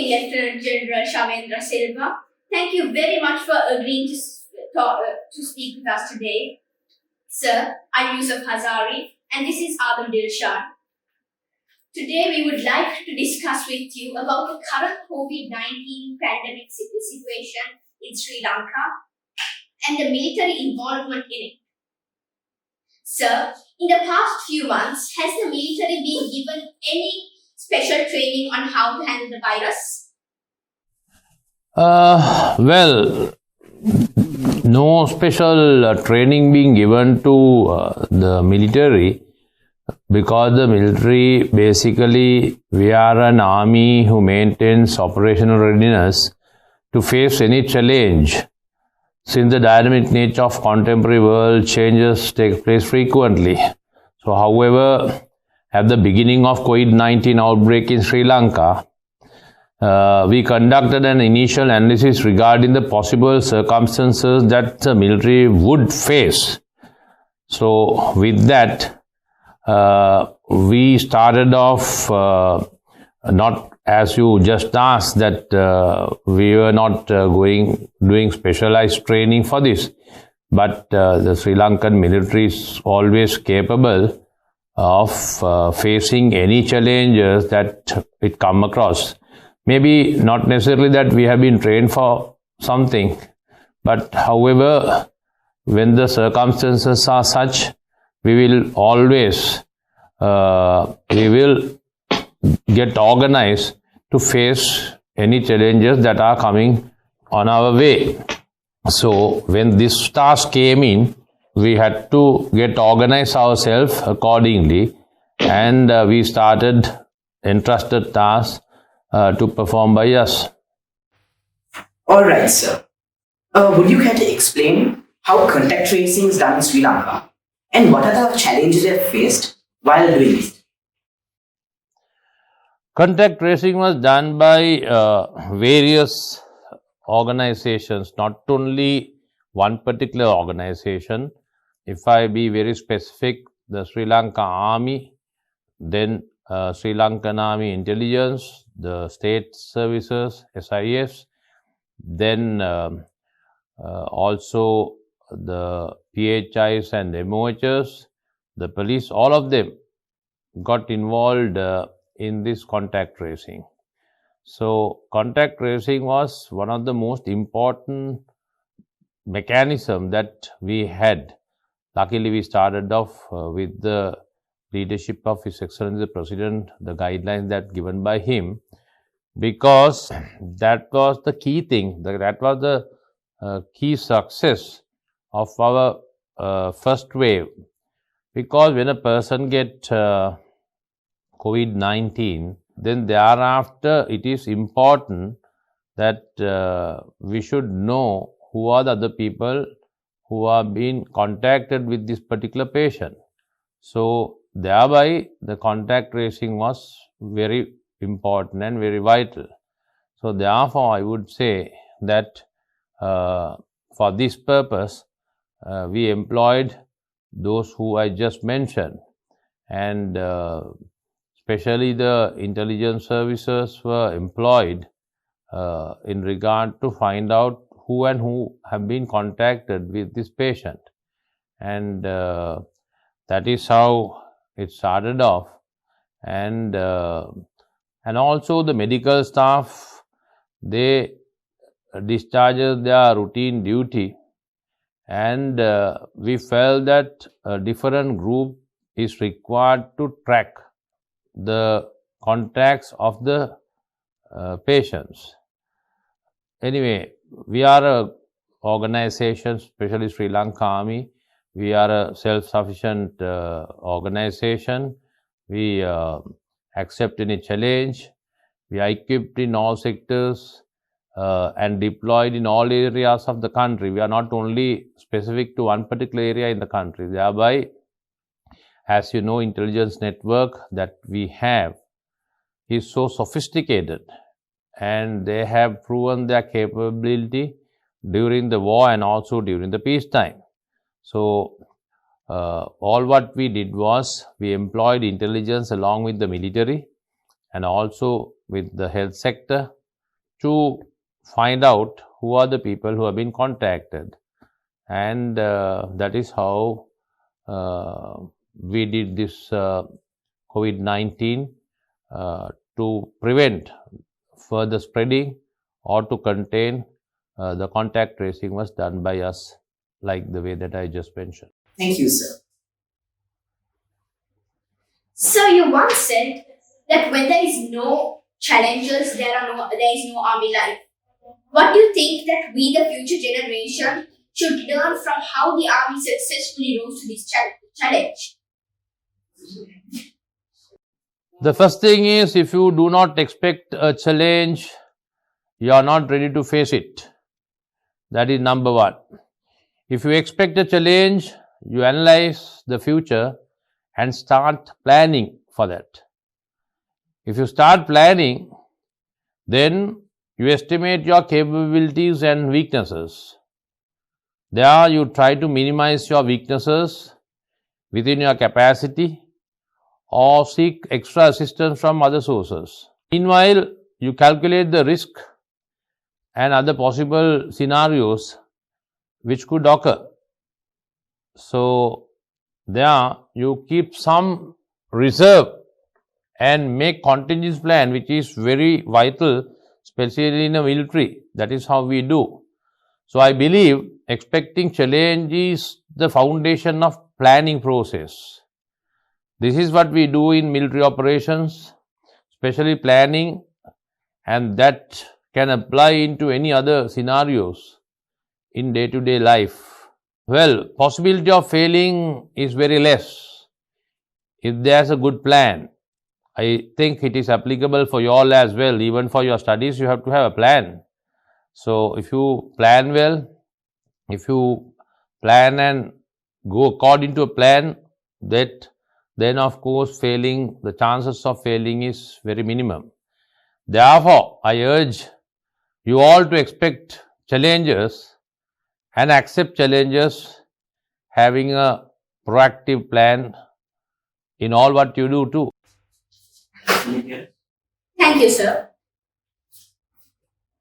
Lieutenant General Shavendra Silva. Thank you very much for agreeing to speak with us today. Sir, I'm Yusuf Hazari, and this is Adam Dilshan. Today, we would like to discuss with you about the current COVID-19 pandemic situation in Sri Lanka and the military involvement in it. Sir, in the past few months, has the military been given any special training on how to handle the virus? Well, no special training being given to the military, because the military, basically, we are an army who maintains operational readiness to face any challenge. Since the dynamic nature of contemporary world, changes take place frequently. So, however, at the beginning of COVID-19 outbreak in Sri Lanka, we conducted an initial analysis regarding the possible circumstances that the military would face. So, with that, we started off not as you just asked, that we were not doing specialized training for this, but the Sri Lankan military is always capable of facing any challenges that it come across. Maybe not necessarily that we have been trained for something, but however, when the circumstances are such, we will always get organized to face any challenges that are coming on our way. So when this task came in, we had to get organized ourselves accordingly, and we started entrusted tasks to perform by us. Alright, sir. Would you care to explain how contact tracing is done in Sri Lanka, and what are the challenges you have faced while doing it? Contact tracing was done by various organizations, not only one particular organization. If I be very specific, the Sri Lanka Army, then Sri Lankan Army Intelligence, the State Services, SIS, then also the PHIs and MOHs, the police, all of them got involved in this contact tracing. So, contact tracing was one of the most important mechanism that we had. Luckily, we started off with the leadership of His Excellency the President, the guidelines that given by him, because that was the key thing, that was the key success of our first wave. Because when a person gets COVID-19, then thereafter it is important that we should know who are the other people who are being contacted with this particular patient. So, thereby the contact tracing was very important and very vital. So, therefore, I would say that for this purpose, we employed those who I just mentioned, and especially the intelligence services were employed in regard to find out who have been contacted with this patient, and that is how it started off. And also the medical staff, they discharges their routine duty, and we felt that a different group is required to track the contacts of the patients. Anyway, we are a organization, especially Sri Lanka Army. We are a self-sufficient organization. We accept any challenge. We are equipped in all sectors and deployed in all areas of the country. We are not only specific to one particular area in the country. Thereby, as you know, intelligence network that we have is so sophisticated, and they have proven their capability during the war and also during the peacetime. So, all what we did was we employed intelligence along with the military and also with the health sector to find out who are the people who have been contacted, and that is how we did this COVID-19 to prevent further spreading or to contain. The contact tracing was done by us like the way that I just mentioned. Thank you, sir. So you once said that when there is no challenges, there is no army life. What do you think that we, the future generation, should learn from how the army successfully rose to this challenge? The first thing is, if you do not expect a challenge, you are not ready to face it. That is number one. If you expect a challenge, you analyze the future and start planning for that. If you start planning, then you estimate your capabilities and weaknesses. There you try to minimize your weaknesses within your capacity or seek extra assistance from other sources. Meanwhile, you calculate the risk and other possible scenarios which could occur. So, there you keep some reserve and make contingency plan, which is very vital, especially in a military. That is how we do. So, I believe expecting challenge is the foundation of planning process. This is what we do in military operations, especially planning, and that can apply into any other scenarios in day-to-day life. Well, possibility of failing is very less if there's a good plan. I think it is applicable for you all as well. Even for your studies, you have to have a plan. So, if you plan well, if you plan and go according to a plan, then of course the chances of failing is very minimum. Therefore, I urge you all to expect challenges and accept challenges, having a proactive plan in all what you do too. Thank you, sir.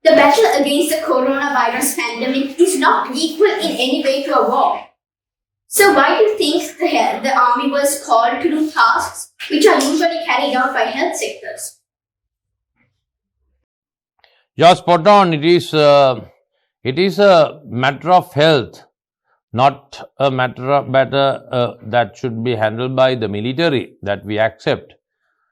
The battle against the coronavirus pandemic is not equal in any way to a war. So why do you think the army was called to do tasks which are usually carried out by health sectors? You're spot on. It is a matter of health, not a matter that should be handled by the military, that we accept.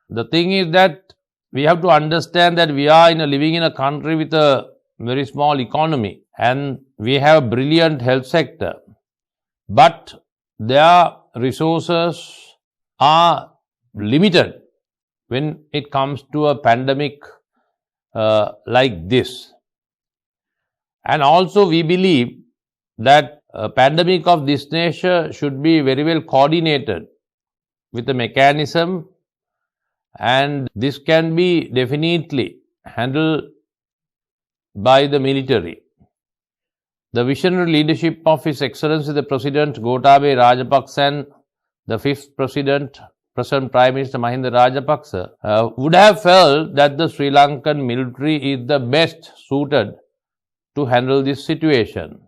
The thing is that we have to understand that we are living in a country with a very small economy, and we have a brilliant health sector, but their resources are limited when it comes to a pandemic like this. And also we believe that a pandemic of this nature should be very well coordinated with a mechanism, and this can be definitely handled by the military. The visionary leadership of His Excellency the President Gotabaya Rajapaksa and the fifth President, Present Prime Minister Mahinda Rajapaksa, would have felt that the Sri Lankan military is the best suited to handle this situation.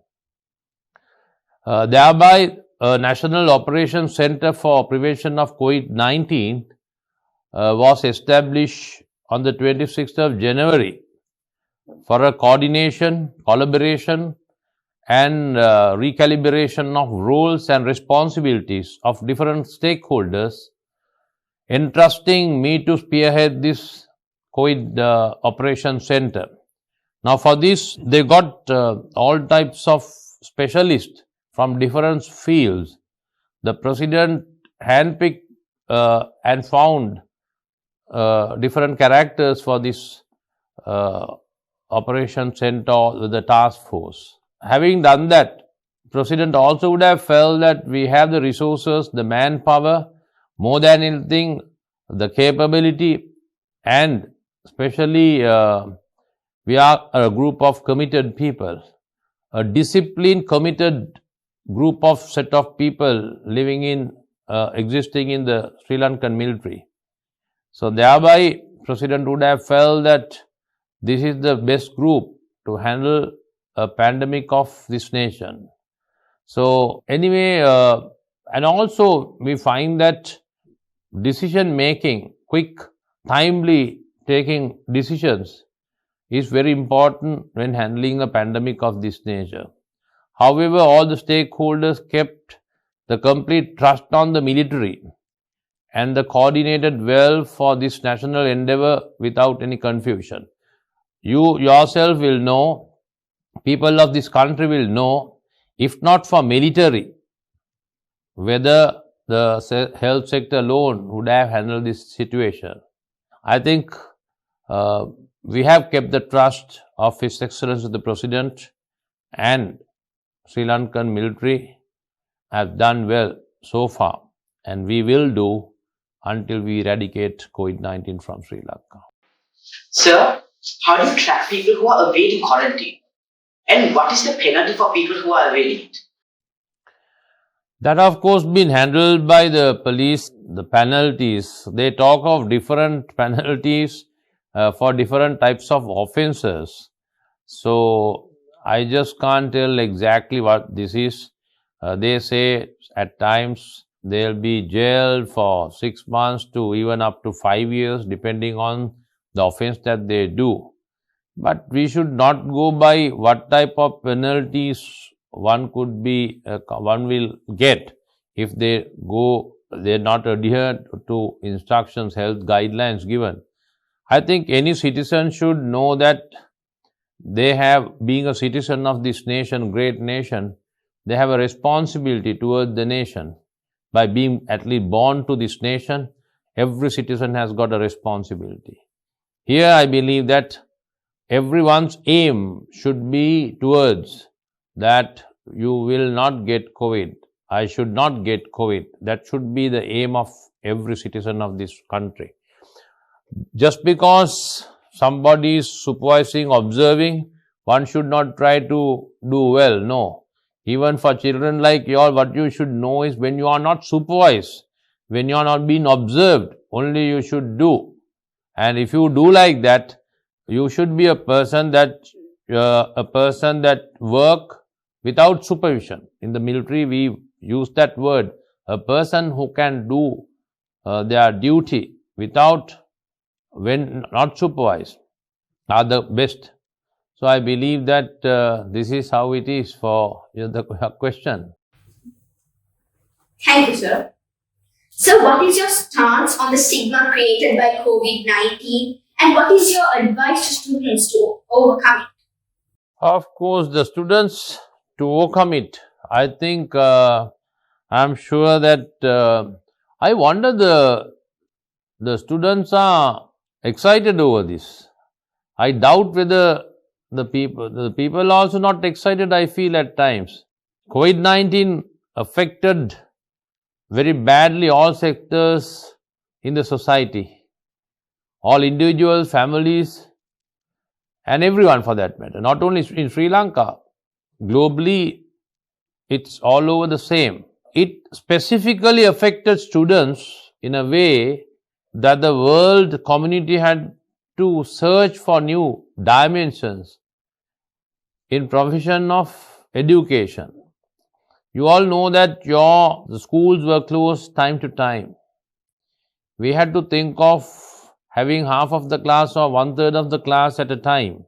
Thereby, a National Operations Center for Prevention of COVID-19 was established on the 26th of January for a coordination, collaboration and recalibration of roles and responsibilities of different stakeholders, entrusting me to spearhead this COVID Operations Center. Now for this, they got all types of specialists from different fields. The President handpicked and found different characters for this Operation Center with the task force. Having done that, President also would have felt that we have the resources, the manpower, more than anything, the capability, and especially we are a group of committed people, a disciplined, committed group of set of people living in, existing in the Sri Lankan military. So thereby, President would have felt that this is the best group to handle a pandemic of this nation. So anyway, and also we find that decision making, quick, timely taking decisions is very important when handling a pandemic of this nature. However, all the stakeholders kept the complete trust on the military and they coordinated well for this national endeavor without any confusion. You yourself will know, people of this country will know, if not for military, whether the health sector alone would have handled this situation. I think we have kept the trust of His Excellency the President, and Sri Lankan military have done well so far, and we will do until we eradicate COVID-19 from Sri Lanka. Sir, how do you track people who are evading quarantine? And what is the penalty for people who are evading it? That of course been handled by the police, the penalties. They talk of different penalties for different types of offences. So I just can't tell exactly what this is. They say at times they'll be jailed for 6 months to even up to 5 years depending on the offence that they do. But we should not go by what type of penalties one will get if they're not adhered to instructions, health guidelines given. I think any citizen should know that they have, being a citizen of this nation, great nation, they have a responsibility towards the nation. By being at least born to this nation, every citizen has got a responsibility. Here I believe that everyone's aim should be towards that you will not get COVID. I should not get COVID. That should be the aim of every citizen of this country. Just because somebody is supervising, observing, one should not try to do well. No. Even for children like you all, what you should know is when you are not supervised, when you are not being observed, only you should do. And if you do like that, you should be a person that work without supervision. In the military, we use that word. A person who can do their duty without, when not supervised, are the best. So I believe that this is how it is for the question. Thank you, sir. So, what is your stance on the stigma created by COVID-19, and what is your advice to students to overcome it? Of course, the students to overcome it, I think I'm sure that I wonder the students are excited over this. I doubt whether the people are also not excited, I feel at times. COVID-19 affected very badly all sectors in the society, all individuals, families, and everyone for that matter. Not only in Sri Lanka, globally, it's all over the same. It specifically affected students in a way that the world community had to search for new dimensions in provision of education. You all know that the schools were closed time to time. We had to think of having half of the class or 1/3 of the class at a time.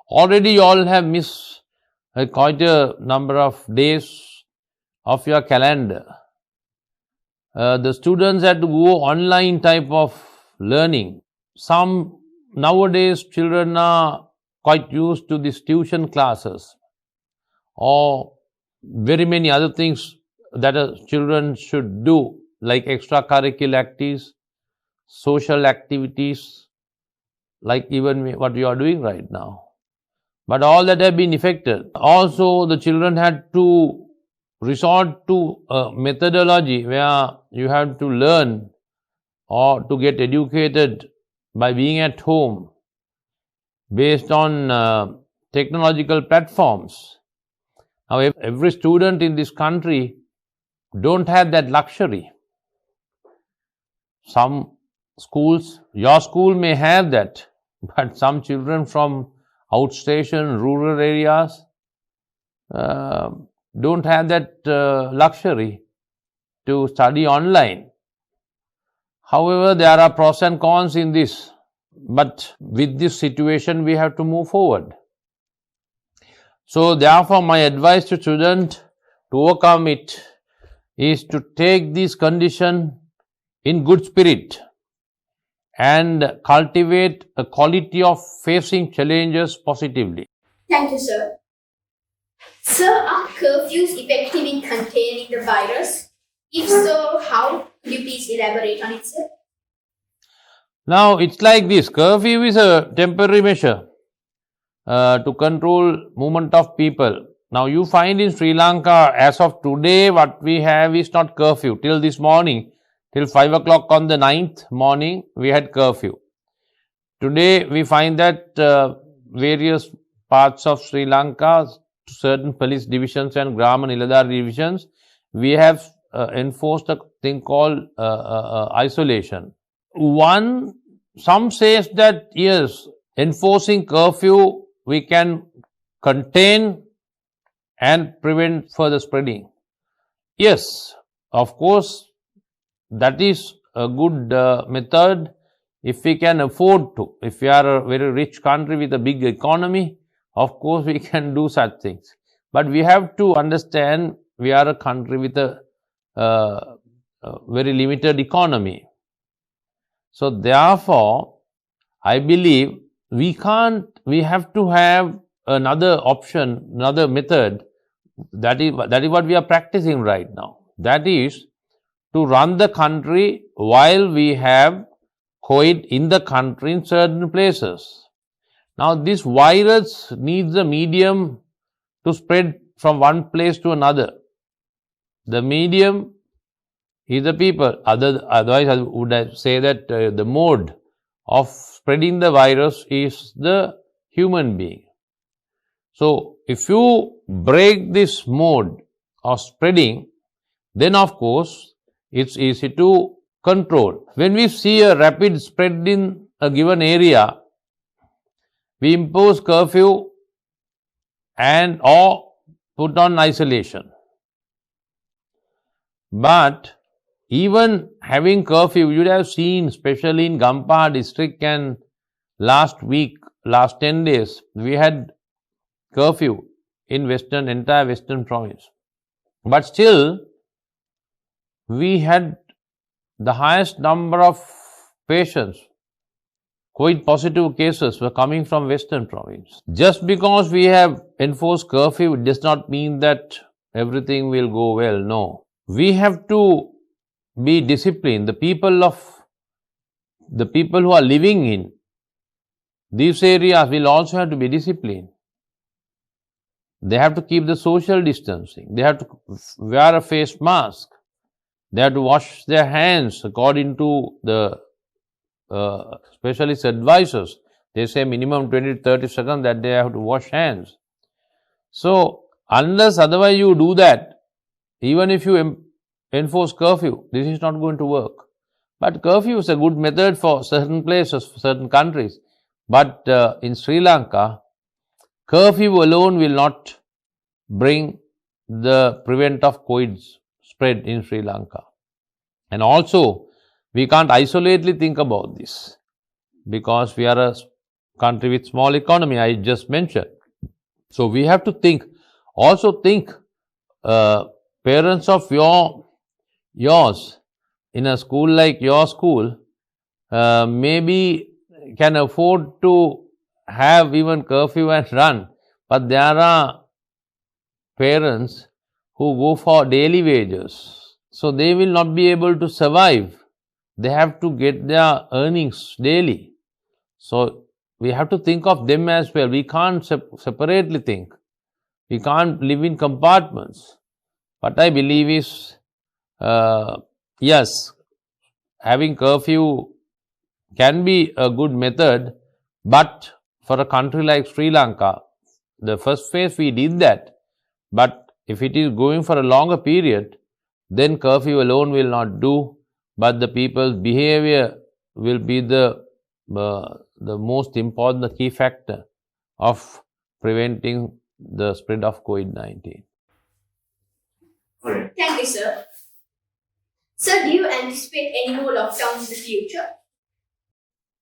Already you all have missed quite a number of days of your calendar. The students had to go online type of learning. Some nowadays children are quite used to these tuition classes or very many other things that children should do, like extracurricular activities, social activities, like even what you are doing right now. But all that have been affected. Also, the children had to resort to a methodology where you have to learn or to get educated by being at home based on technological platforms. Now, every student in this country don't have that luxury. Some schools, your school may have that, But some children from outstation, rural areas don't have that luxury to study online. However, there are pros and cons in this. But with this situation, we have to move forward. So, therefore, my advice to students to overcome it is to take this condition in good spirit and cultivate a quality of facing challenges positively. Thank you, sir. Sir, are curfews effective in containing the virus? If so, how? Could you please elaborate on it, sir? Now, it's like this. Curfew is a temporary measure to control movement of people. Now, you find in Sri Lanka, as of today, what we have is not curfew. Till this morning, till 5 o'clock on the 9th morning, we had curfew. Today, we find that various parts of Sri Lanka, certain police divisions and Gram and Iladar divisions, we have enforced a thing called isolation. Some says that yes, enforcing curfew, we can contain and prevent further spreading. Yes, of course, that is a good method if we can afford to. If we are a very rich country with a big economy, of course we can do such things. But we have to understand we are a country with a very limited economy. So therefore, I believe we have to have another option, another method. That is what we are practicing right now. That is to run the country while we have COVID in the country in certain places. Now this virus needs a medium to spread from one place to another. The medium is the people. Otherwise, I would say that the mode of spreading the virus is the human being. So, if you break this mode of spreading, then of course, it's easy to control. When we see a rapid spread in a given area, we impose curfew and or put on isolation. But even having curfew, you would have seen, especially in Gampaha district, and last 10 days, we had curfew in entire western province. But still, we had the highest number of patients, COVID positive cases were coming from western province. Just because we have enforced curfew, it does not mean that everything will go well. No. We have to be disciplined. The people who are living in these areas will also have to be disciplined. They have to keep the social distancing. They have to wear a face mask. They have to wash their hands according to the specialist advisors. They say minimum 20 to 30 seconds that they have to wash hands. So, unless otherwise you do that, even if you enforce curfew, this is not going to work. But curfew is a good method for certain places, for certain countries. But in Sri Lanka, curfew alone will not bring the prevent of COVID spread in Sri Lanka. And also, we can't isolatedly think about this because we are a country with small economy, I just mentioned. So we have to think, also think, parents of yours in a school like your school maybe can afford to have even curfew and run, but there are parents who go for daily wages, so they will not be able to survive. They have to get their earnings daily. So we have to think of them as well. We can't separately think. We can't live in compartments. What I believe is, yes, having curfew can be a good method, but for a country like Sri Lanka, the first phase we did that. But if it is going for a longer period, then curfew alone will not do, but the people's behavior will be the the most important, the key factor of preventing the spread of COVID-19. Alright. Thank you, sir. Sir, do you anticipate any more lockdowns in the future?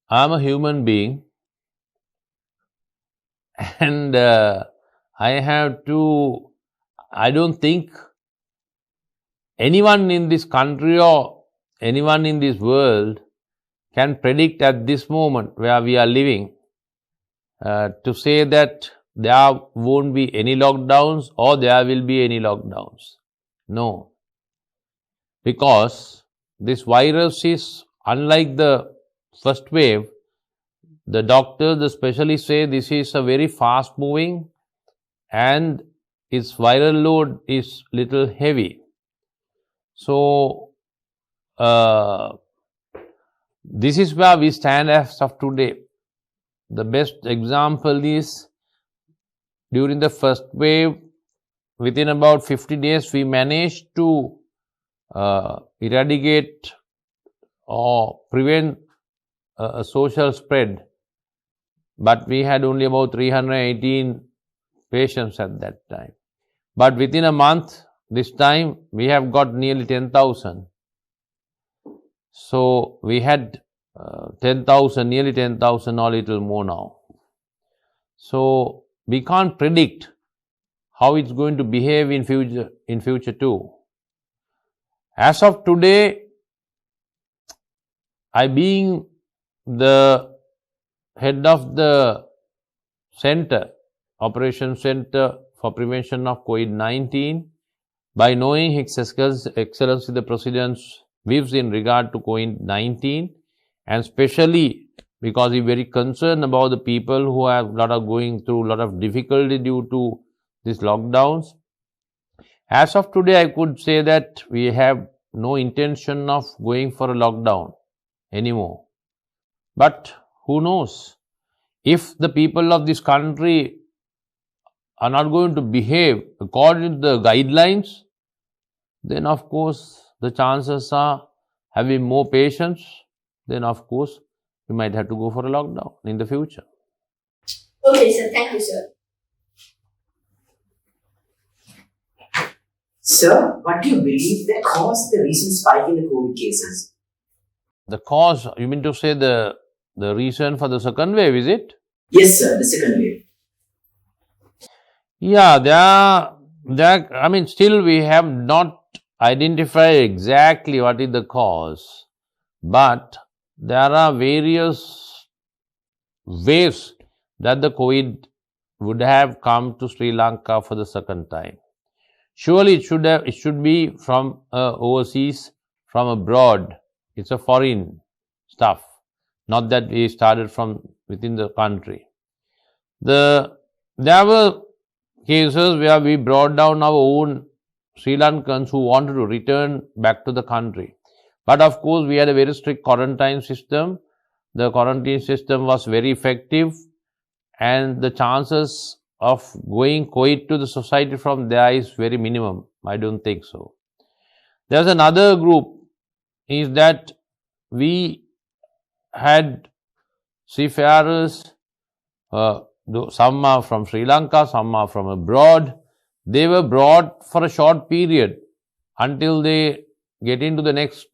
I'm a human being, and I don't think anyone in this country or anyone in this world can predict at this moment where we are living to say that there won't be any lockdowns or there will be any lockdowns. No. Because this virus is unlike the first wave. The doctors, the specialists say this is a very fast moving and its viral load is little heavy. So, this is where we stand as of today. The best example is during the first wave, within about 50 days, we managed to eradicate or prevent a social spread. But we had only about 318 patients at that time. But within a month, this time, we have got nearly 10,000. So, we had 10,000, nearly 10,000 or little more now. So, we can't predict how it's going to behave in future too. As of today, I being the head of the center, Operation Center for Prevention of COVID-19, by knowing His Excellency the President's views in regard to COVID-19, and especially because we're very concerned about the people who have going through a lot of difficulty due to these lockdowns. As of today, I could say that we have no intention of going for a lockdown anymore. But who knows? If the people of this country are not going to behave according to the guidelines, then of course the chances are having more patients, then of course we might have to go for a lockdown in the future. Okay, sir. Thank you, sir. Sir, what do you believe that caused the recent spike in the COVID cases? The cause, you mean to say the reason for the second wave, is it? Yes, sir, the second wave. Yeah, still we have not identified exactly what is the cause, but there are various ways that the COVID would have come to Sri Lanka for the second time. Surely it should be from overseas, from abroad. It's a foreign stuff, not that we started from within the country. There were cases where we brought down our own Sri Lankans who wanted to return back to the country. But of course, we had a very strict quarantine system. The quarantine system was very effective, and the chances of going COVID to the society from there is very minimum. I don't think so. There's another group, is that we had seafarers, some are from Sri Lanka, some are from abroad. They were brought for a short period until they get into the next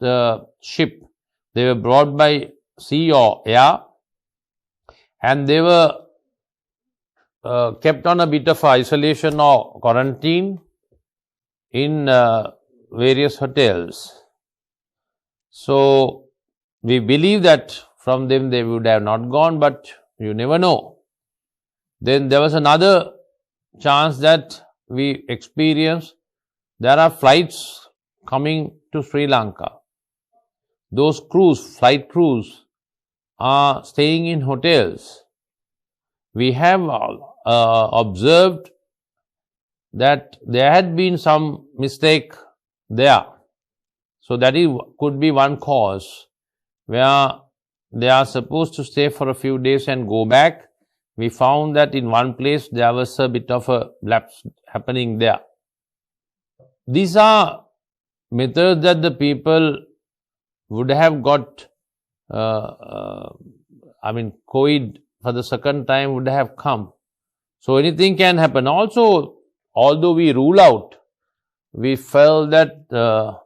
ship. They were brought by sea or air, and they were kept on a bit of isolation or quarantine in various hotels. So, we believe that from them they would have not gone, but you never know. Then there was another chance that we experienced. There are flights coming to Sri Lanka. Those flight crews are staying in hotels. We have observed that there had been some mistake there. So that could be one cause where they are supposed to stay for a few days and go back. We found that in one place there was a bit of a lapse happening there. These are methods that the people would have got COVID for the second time would have come. So anything can happen. Also, although we rule out, we felt that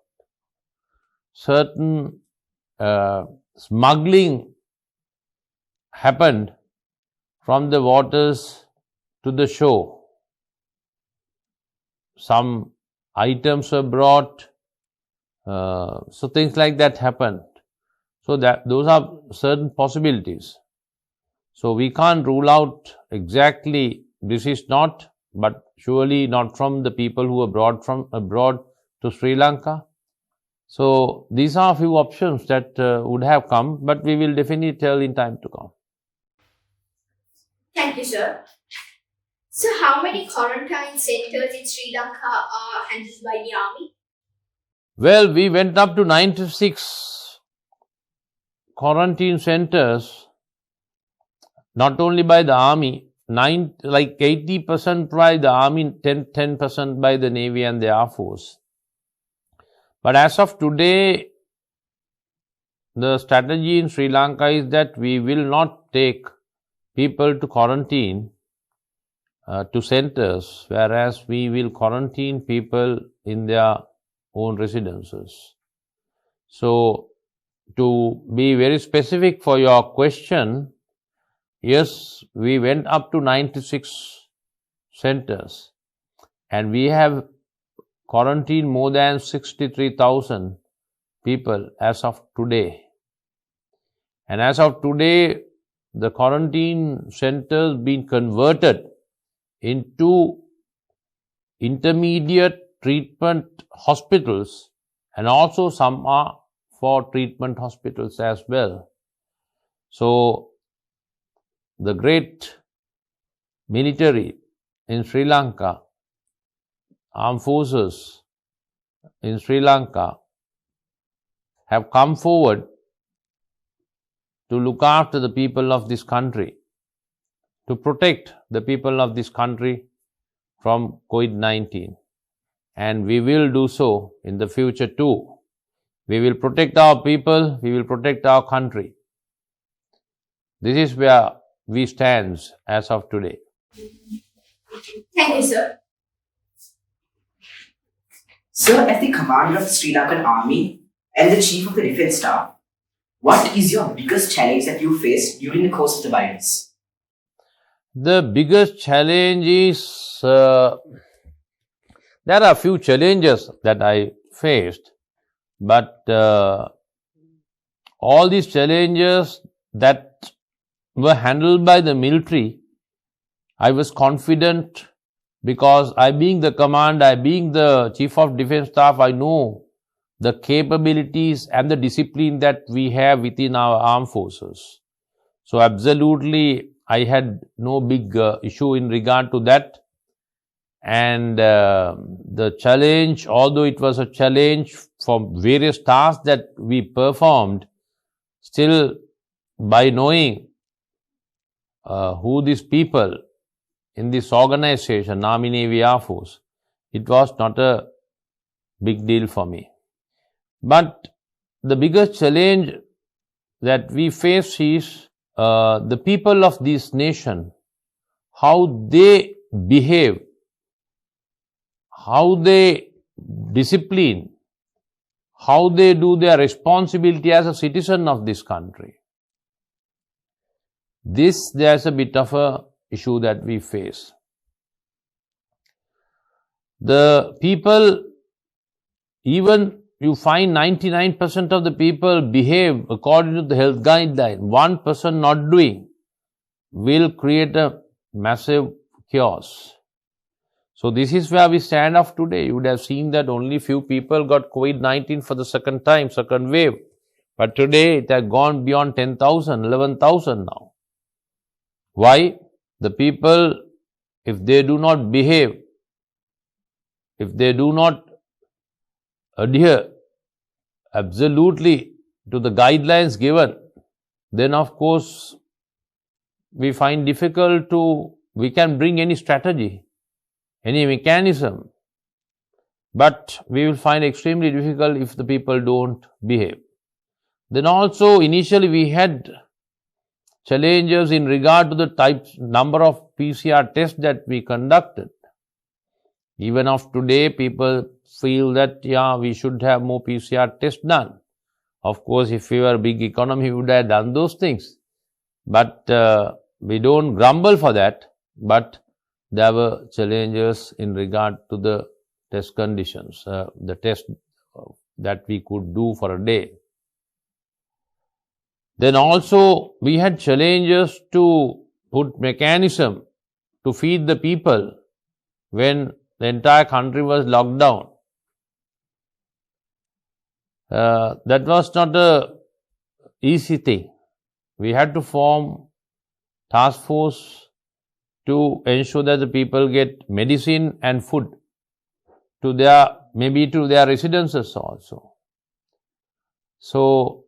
certain smuggling happened from the waters to the shore. Some items were brought, so things like that happened. So those are certain possibilities. So we can't rule out exactly this is not, but surely not from the people who were brought from abroad to Sri Lanka. So these are a few options that would have come, but we will definitely tell in time to come. Thank you, sir. So, how many quarantine centers in Sri Lanka are handled by the army? Well, we went up to 96 quarantine centers, not only by the army, 80% by the army, 10% by the Navy and the Air Force. But as of today, the strategy in Sri Lanka is that we will not take people to quarantine to centers, whereas we will quarantine people in their own residences. So, to be very specific for your question, yes, we went up to 96 centers and we have quarantined more than 63,000 people as of today. And as of today, the quarantine centers been converted into intermediate treatment hospitals, and also some are for treatment hospitals as well. So, the great military in Sri Lanka, armed forces in Sri Lanka have come forward to look after the people of this country, to protect the people of this country from COVID-19. And we will do so in the future too. We will protect our people, we will protect our country. This is where we stand as of today. Thank you, sir. Sir, as the commander of the Sri Lankan Army and the chief of the defense staff, what is your biggest challenge that you faced during the course of the virus? The biggest challenge is, there are a few challenges that I faced, but all these challenges that were handled by the military, I was confident because I being the commander, I being the chief of defense staff, I know the capabilities and the discipline that we have within our armed forces. So absolutely, I had no big issue in regard to that. And the challenge, although it was a challenge for various tasks that we performed, still by knowing who these people in this organization, Army, Navy, Air Force, it was not a big deal for me. But the biggest challenge that we face is the people of this nation, how they behave, how they discipline, how they do their responsibility as a citizen of this country. There's a bit of a issue that we face. The people, even you find 99% of the people behave according to the health guideline, 1% not doing will create a massive chaos. So this is where we stand off today. You would have seen that only few people got COVID-19 for the second time, second wave. But today it has gone beyond 10,000, 11,000 now. Why? The people, if they do not behave, if they do not adhere absolutely to the guidelines given, then of course we find difficult we can bring any strategy, any mechanism, but we will find extremely difficult if the people don't behave. Then also initially we had challenges in regard to the number of PCR tests that we conducted. Even of today, people feel that, we should have more PCR tests done. Of course, if we were a big economy, we would have done those things. But we don't grumble for that. But there were challenges in regard to the test conditions, the test that we could do for a day. Then also, we had challenges to put mechanism to feed the people when the entire country was locked down. That was not a easy thing. We had to form task force to ensure that the people get medicine and food to their residences also. So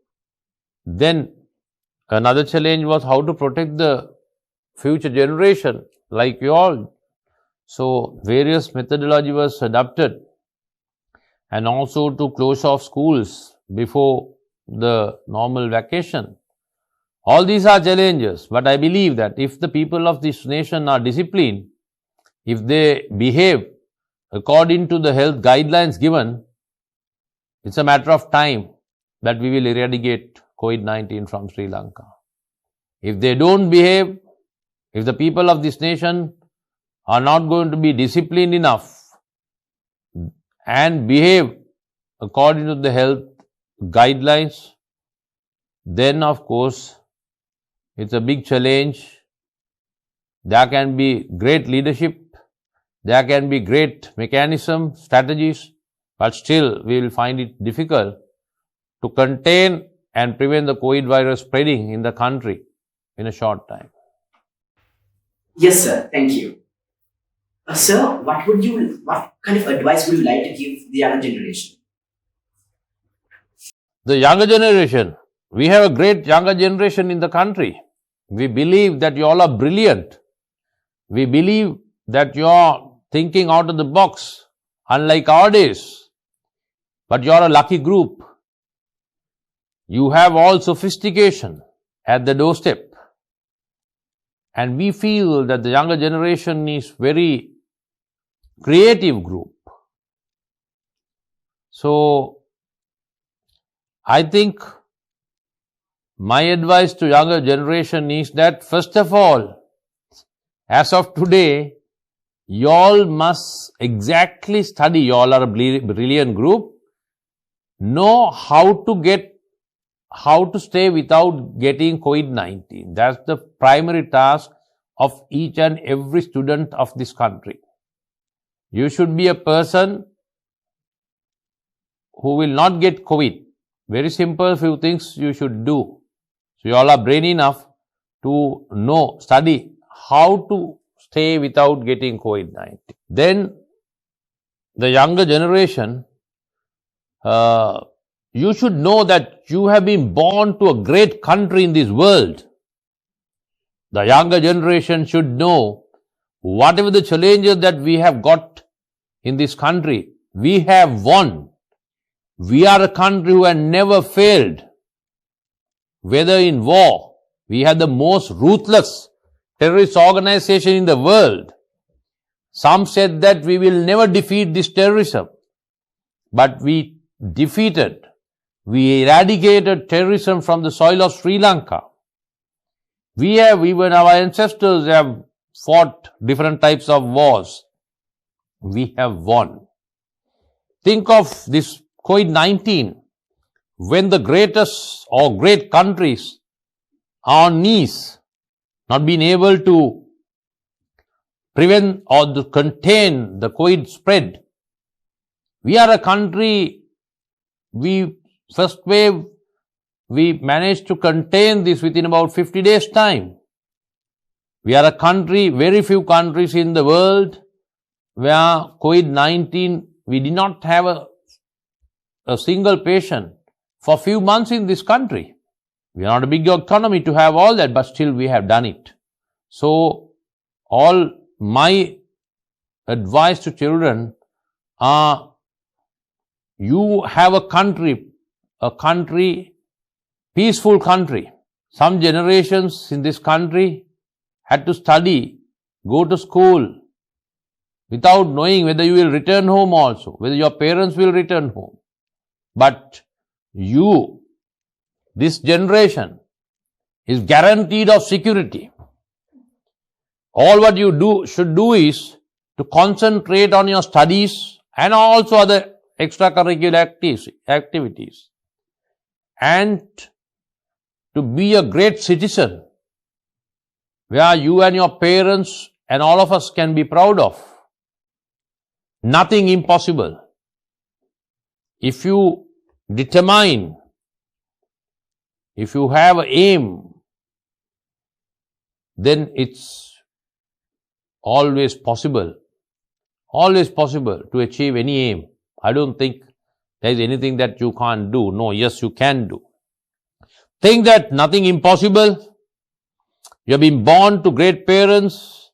then another challenge was how to protect the future generation like you all. So various methodology was adopted, and also to close off schools before the normal vacation. All these are challenges, but I believe that if the people of this nation are disciplined, if they behave according to the health guidelines given, it's a matter of time that we will eradicate COVID-19 from Sri Lanka. If they don't behave, if the people of this nation are not going to be disciplined enough and behave according to the health guidelines, then of course it's a big challenge. There can be great leadership, there can be great mechanism, strategies, but still we will find it difficult to contain and prevent the COVID virus spreading in the country in a short time. Yes, sir. Thank you. Sir, what kind of advice would you like to give the younger generation? The younger generation, we have a great younger generation in the country. We believe that you all are brilliant. We believe that you are thinking out of the box, unlike our days. But you are a lucky group. You have all sophistication at the doorstep. And we feel that the younger generation is very creative group. So, I think my advice to younger generation is that first of all, as of today, you all must exactly study. You all are a brilliant group. Know how to stay without getting COVID-19. That's the primary task of each and every student of this country. You should be a person who will not get COVID. Very simple few things you should do. So you all are brainy enough to study how to stay without getting COVID-19. Then the younger generation, you should know that you have been born to a great country in this world. The younger generation should know whatever the challenges that we have got in this country, we have won. We are a country who has never failed. Whether in war, we have the most ruthless terrorist organization in the world. Some said that we will never defeat this terrorism. But we eradicated terrorism from the soil of Sri Lanka. Even our ancestors have fought different types of wars. We have won. Think of this COVID-19, when the greatest or great countries are on knees, not being able to prevent or to contain the COVID spread. We are a country, first wave, we managed to contain this within about 50 days' time. We are a country, very few countries in the world where COVID-19, we did not have a single patient for a few months in this country. We are not a big economy to have all that, but still we have done it. So, all my advice to children are, you have a country, peaceful country, Some generations in this country had to study, go to school, without knowing whether you will return home also, whether your parents will return home. But you, this generation, is guaranteed of security. All what you should do is to concentrate on your studies and also other extracurricular activities, and to be a great citizen where you and your parents and all of us can be proud of. Nothing impossible. If you determine, if you have an aim, then it's always possible to achieve any aim. I don't think there is anything that you can't do. No, yes, you can do. Think that nothing impossible. You have been born to great parents.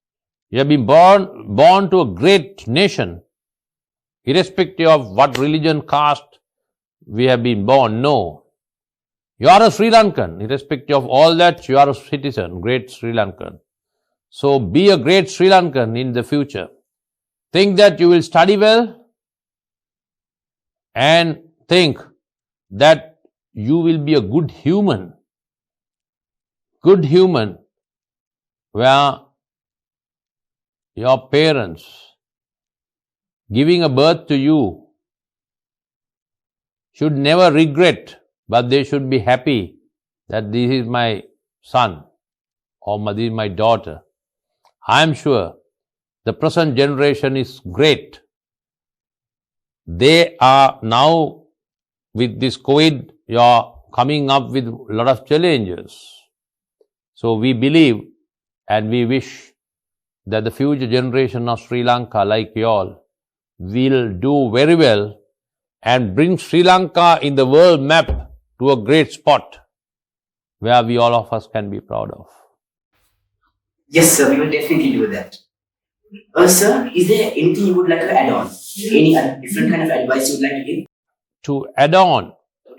You have been born to a great nation. Irrespective of what religion, caste we have been born, no. You are a Sri Lankan. Irrespective of all that, you are a citizen, great Sri Lankan. So be a great Sri Lankan in the future. Think that you will study well, and think that you will be a good human where your parents giving a birth to you should never regret, but they should be happy that this is my son or this is my daughter. I am sure the present generation is great. They are now, with this COVID, you are coming up with a lot of challenges. So we believe and we wish that the future generation of Sri Lanka, like you all, will do very well and bring Sri Lanka in the world map to a great spot where we all of us can be proud of. Yes, sir, we will definitely do that. Sir, is there anything you would like to add on? Any different kind of advice you would like to give? To add on,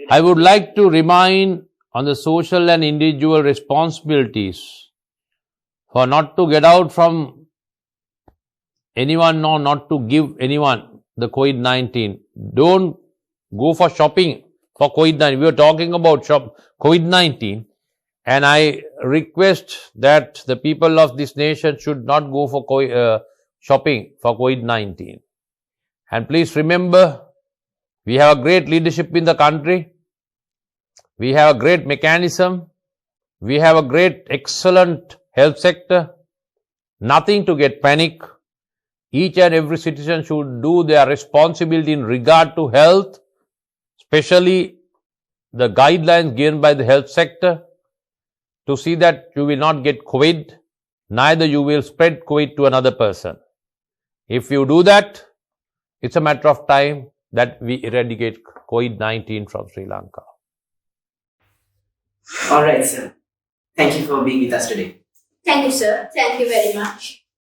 I would like to remind on the social and individual responsibilities for not to get out from anyone, nor not to give anyone the COVID-19. Don't go for shopping for COVID-19. We were talking about COVID-19, and I request that the people of this nation should not go for shopping for COVID-19. And please remember, we have a great leadership in the country. We have a great mechanism. We have a great, excellent health sector. Nothing to get panic. Each and every citizen should do their responsibility in regard to health, especially the guidelines given by the health sector, to see that you will not get COVID, neither you will spread COVID to another person. If you do that, it's a matter of time that we eradicate COVID-19 from Sri Lanka. All right, sir. Thank you for being with us today. Thank you, sir. Thank you very much.